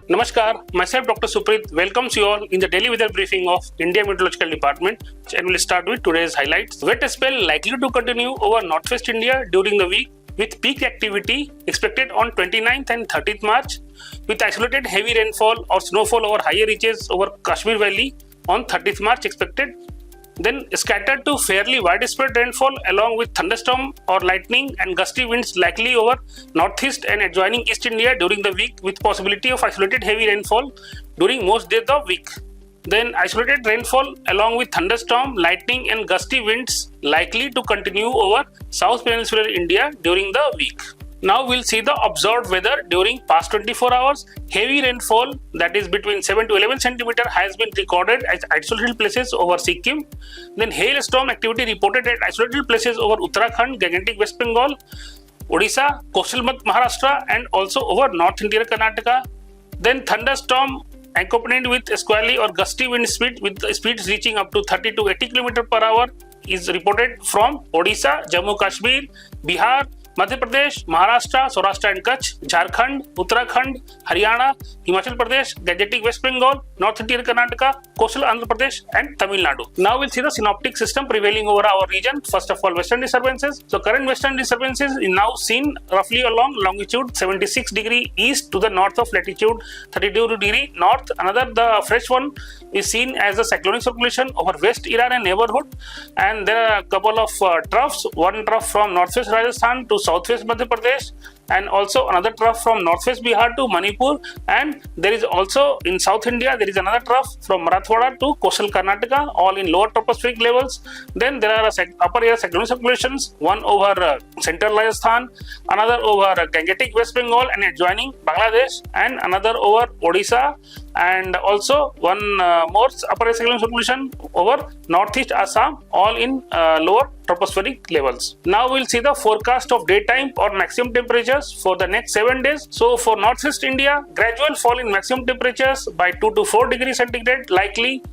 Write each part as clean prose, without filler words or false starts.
Namaskar, myself Dr. Suprit welcomes you all in the daily weather briefing of India Meteorological Department, and we'll start with today's highlights. Wet spell likely to continue over northwest India during the week with peak activity expected on 29th and 30th March with isolated heavy rainfall or snowfall over higher reaches over Kashmir Valley on 30th March expected. Then scattered to fairly widespread rainfall along with thunderstorm or lightning and gusty winds likely over northeast and adjoining East India during the week with possibility of isolated heavy rainfall during most days of the week. Then isolated rainfall along with thunderstorm, lightning and gusty winds likely to continue over South Peninsular India during the week. Now we'll see the observed weather during past 24 hours. Heavy rainfall that is between 7 to 11 centimeter has been recorded at isolated places over Sikkim. Then hailstorm activity reported at isolated places over Uttarakhand, Gangetic West Bengal, Odisha, coastal Maharashtra and also over North Interior Karnataka. Then thunderstorm accompanied with squally or gusty wind speed with speeds reaching up to 30 to 80 km per hour is reported from Odisha, Jammu Kashmir, Bihar, Madhya Pradesh, Maharashtra, Saurashtra and Kutch, Jharkhand, Uttarakhand, Haryana, Himachal Pradesh, Gangetic West Bengal, North Interior Karnataka, coastal Andhra Pradesh and Tamil Nadu. Now we'll see the synoptic system prevailing over our region. First of all, western disturbances. So current western disturbances is now seen roughly along longitude 76 degree east to the north of latitude 32 degree north. Another, the fresh one is seen as a cyclonic circulation over West Iran and neighborhood, and there are a couple of troughs. One trough from northwest Rajasthan to southwest Madhya Pradesh, and also another trough from northwest Bihar to Manipur, and there is also in South India there is another trough from Marathwada to coastal Karnataka, all in lower tropospheric levels. Then there are upper air cyclonic circulations, one over central Rajasthan, another over Gangetic West Bengal and adjoining Bangladesh, and another over Odisha, and also one more upper air cyclonic circulation over northeast Assam, all in lower tropospheric levels. Now we'll see the forecast of daytime or maximum temperatures for the next 7 days. So for northeast India, gradual fall in maximum temperatures by 2 to 4 degrees centigrade likely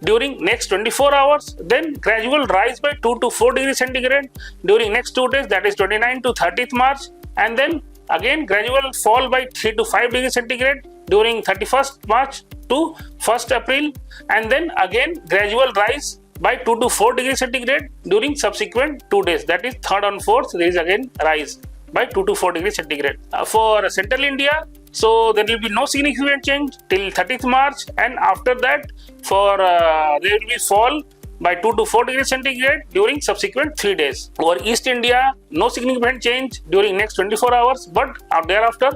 during next 24 hours. Then gradual rise by 2 to 4 degrees centigrade during next 2 days, that is 29 to 30th March, and then again gradual fall by 3 to 5 degrees centigrade during 31st March to 1st April, and then again gradual rise by 2 to 4 degrees centigrade during subsequent 2 days, that is 3rd and 4th, there is again rise by 2 to 4 degrees centigrade. For central India, so there will be no significant change till 30th March, and after that for there will be fall by 2 to 4 degrees centigrade during subsequent 3 days. Over East India, no significant change during next 24 hours, but thereafter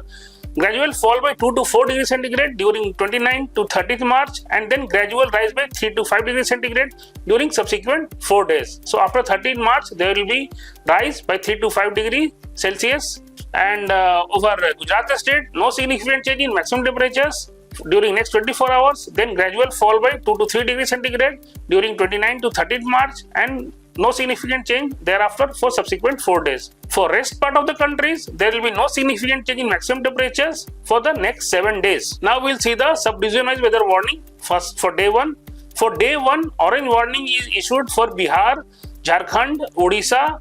gradual fall by 2 to 4 degrees centigrade during 29 to 30th March, and then gradual rise by 3 to 5 degrees centigrade during subsequent 4 days. So after 13th March, there will be rise by 3 to 5 degrees Celsius, and over Gujarat state, no significant change in maximum temperatures during next 24 hours, then gradual fall by 2 to 3 degrees centigrade during 29 to 30th March, and no significant change thereafter for subsequent 4 days. For rest part of the countries, there will be no significant change in maximum temperatures for the next 7 days. Now we'll see the sub-division-wise weather warning. First for day 1. For day 1, orange warning is issued for Bihar, Jharkhand, Odisha,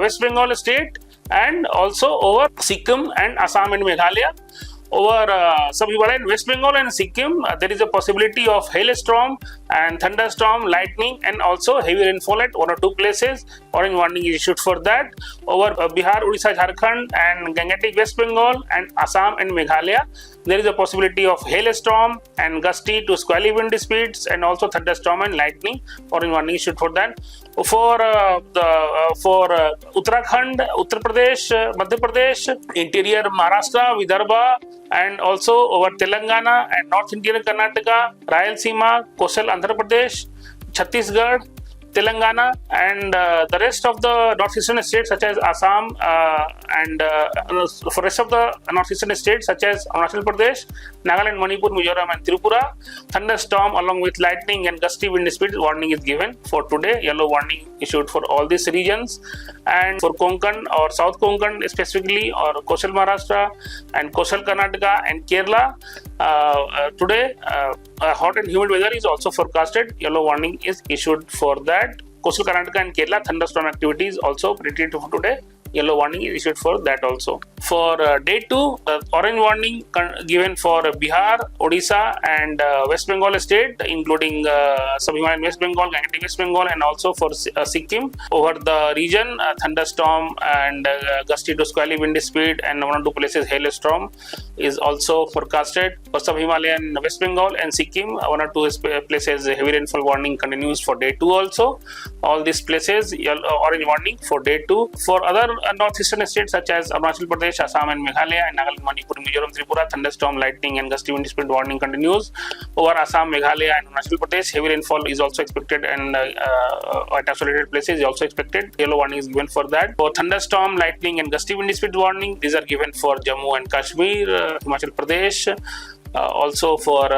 West Bengal state, and also over Sikkim and Assam and Meghalaya. Over sub-Himalayan West Bengal and Sikkim, there is a possibility of hailstorm and thunderstorm, lightning, and also heavy rainfall at 1 or 2 places. Orange warning is issued for that. Over Bihar, Odisha, Jharkhand, and Gangetic West Bengal, and Assam and Meghalaya, there is a possibility of hailstorm and gusty to squally wind speeds, and also thunderstorm and lightning. Orange warning is issued for that. For Uttarakhand, Uttar Pradesh, Madhya Pradesh, interior Maharashtra, Vidarbha, and also over Telangana and North Interior Karnataka, Rayalaseema, coastal Andhra Pradesh, Chhattisgarh, Telangana, and the rest of the northeastern states such as Assam, and for rest of the northeastern states such as Arunachal Pradesh, Nagaland, Manipur, Mizoram, and Tripura, thunderstorm along with lightning and gusty wind speed warning is given for today. Yellow warning issued for all these regions, and for Konkan or South Konkan specifically, or coastal Maharashtra and coastal Karnataka and Kerala, today hot and humid weather is also forecasted. Yellow warning is issued for that. Coastal Karnataka and Kerala, thunderstorm activity is also predicted for today. Yellow warning is issued for that also. For day 2, orange warning given for Bihar, Odisha, and West Bengal state, including Sub-Himalayan West Bengal, Gangetic West Bengal, and also for Sikkim. Over the region, thunderstorm and gusty to squally wind speed, and one or two places hailstorm is also forecasted. For Sub-Himalayan West Bengal and Sikkim, one or two places heavy rainfall warning continues for day 2 also. All these places orange warning for day 2. For other northeastern states such as Arunachal Pradesh, Assam and Meghalaya, and Nagaland, Manipur, Mizoram, Tripura, thunderstorm, lightning and gusty wind speed warning continues. Over Assam, Meghalaya and Arunachal Pradesh, heavy rainfall is also expected, and at isolated places is also expected. Yellow warning is given for that. For thunderstorm, lightning and gusty wind speed warning, these are given for Jammu and Kashmir, Himachal Pradesh, also for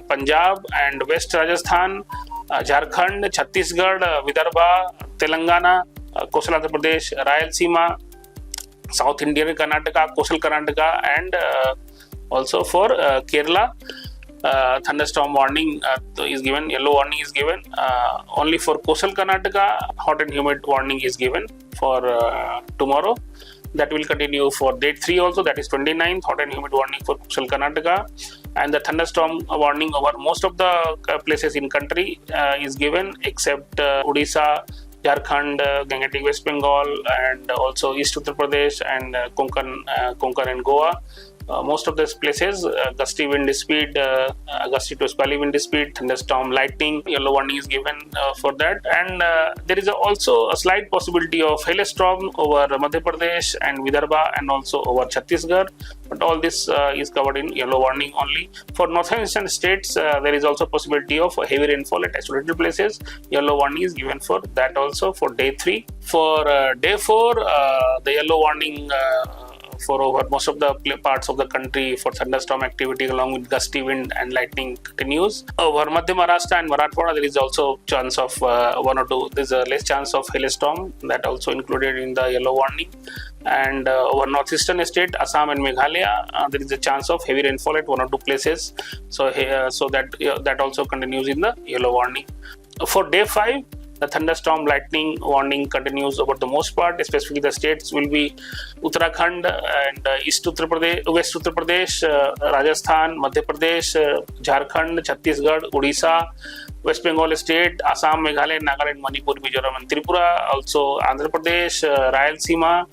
Punjab and West Rajasthan, Jharkhand, Chhattisgarh, Vidarbha, Telangana, Coastal Andhra Pradesh, Rayalaseema, South Indian Karnataka, Coastal Karnataka, and also for Kerala. Thunderstorm warning is given, yellow warning is given. Only for Coastal Karnataka, hot and humid warning is given for tomorrow. That will continue for date 3 also, that is 29th, hot and humid warning for Coastal Karnataka. And the thunderstorm warning over most of the places in country is given, except Odisha, Jharkhand, Gangetic West Bengal, and also East Uttar Pradesh and Konkan and Goa. Most of these places, gusty wind speed, gusty to squally wind speed, thunderstorm, lightning, yellow warning is given for that. And there is also a slight possibility of hailstorm over Madhya Pradesh and Vidarbha, and also over Chhattisgarh. But all this is covered in yellow warning only. For northeastern states, there is also possibility of heavy rainfall at isolated places. Yellow warning is given for that also for day 3. For day 4, the yellow warning for over most of the parts of the country for thunderstorm activity along with gusty wind and lightning continues. Over Madhya Maharashtra and Marathwada, there is also chance of one or two. There is a less chance of hailstorm, that also included in the yellow warning. And over northeastern state, Assam and Meghalaya, there is a chance of heavy rainfall at one or two places. So that also continues in the yellow warning. For day 5, the thunderstorm lightning warning continues over the most part. Especially the states will be Uttarakhand and East Uttar Pradesh, West Uttar Pradesh, Rajasthan, Madhya Pradesh, Jharkhand, Chhattisgarh, Odisha, West Bengal state, Assam, Meghalaya, Nagaland, Manipur, Mizoram and Tripura. Also Andhra Pradesh, Rayalaseema,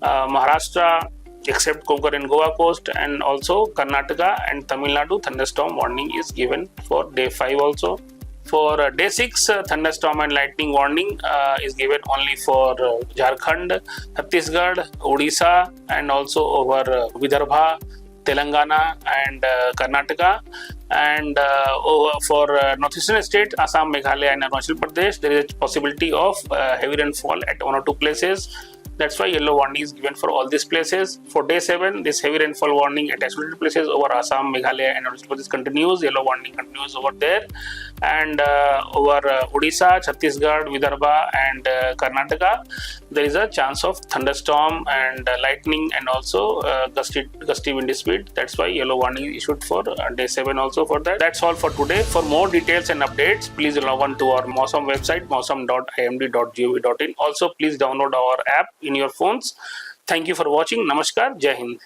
Maharashtra, except Konkan and Goa coast, and also Karnataka and Tamil Nadu, thunderstorm warning is given for day 5 also. For day 6, thunderstorm and lightning warning is given only for Jharkhand, Chhattisgarh, Odisha, and also over Vidarbha, Telangana, and Karnataka. And for northeastern state, Assam, Meghalaya, and Arunachal Pradesh, there is a possibility of heavy rainfall at one or two places. That's why yellow warning is given for all these places. For day 7, this heavy rainfall warning at isolated places over Assam, Meghalaya, and Arunachal Pradesh continues. Yellow warning continues over there. And over Odisha, Chhattisgarh, Vidarbha, and Karnataka, there is a chance of thunderstorm and lightning, and also gusty wind speed. That's why yellow warning is issued for day 7 also for that. That's all for today. For more details and updates, please log on to our Mausam website, mausam.imd.gov.in. Also, please download our app in your phones. Thank you for watching. Namaskar. Jai Hind.